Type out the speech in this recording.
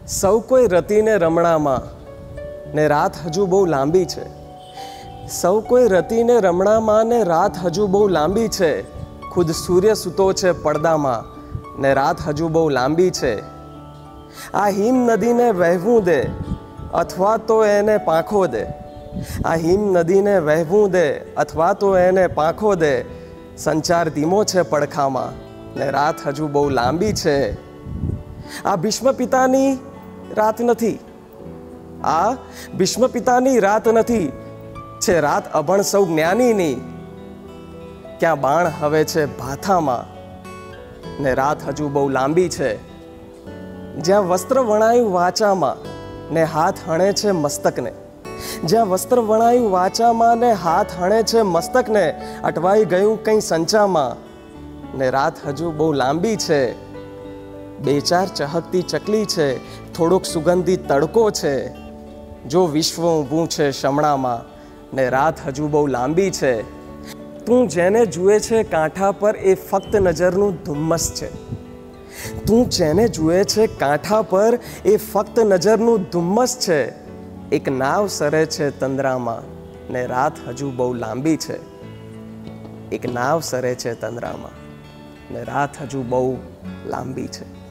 સૌ કોઈ રતીને રમણામાં ને રાત હજુ બહુ લાંબી છે. સૌ કોઈ રતીને રમણામાં ને રાત હજુ બહુ લાંબી છે. ખુદ સૂર્ય સૂતો છે પડદામાં ને રાત હજુ બહુ લાંબી છે. આ હિમ નદીને વહેવું દે અથવા તો એને પાંખો દે. આ હિમ નદીને વહેવું દે અથવા તો એને પાંખો દે. સંચાર ધીમો છે પડખામાં ને રાત હજુ બહુ લાંબી છે. આ ભીષ્મ પિતાની રાત નથી. આ ભીષ્મ પિતાની રાત નથી. છે રાત અભણ સૌ જ્ઞાનીની. ક્યાં બાણ હવે છે ભાથામાં ને રાત હજુ બહુ લાંબી છે. જ્યાં વસ્ત્ર વણાયું વાચામાં ને હાથ હણે છે મસ્તકને. જ્યાં વસ્ત્ર વણાયું વાચામાં ને હાથ હણે છે મસ્તકને. અટવાઈ ગયું કંઈ સંચામાં ને રાત હજુ બહુ લાંબી છે. બે ચાર ચહકતી ચકલી છે, થોડોક સુગંધી તડકો છે. જો વિશ્વ ઊભું છે શમણામાં ને રાત હજુ બહુ લાંબી છે. તું જેને જુએ છે કાંઠા પર એ ફક્ત નજરનું ધુમ્મસ છે. તું જેને જુએ છે કાંઠા પર એ ફક્ત નજરનું ધુમ્મસ છે. એક નાવ સરે છે તંદ્રામાં ને રાત હજુ બહુ લાંબી છે. એક નાવ સરે છે તંદ્રામાં ને રાત હજુ બહુ લાંબી છે.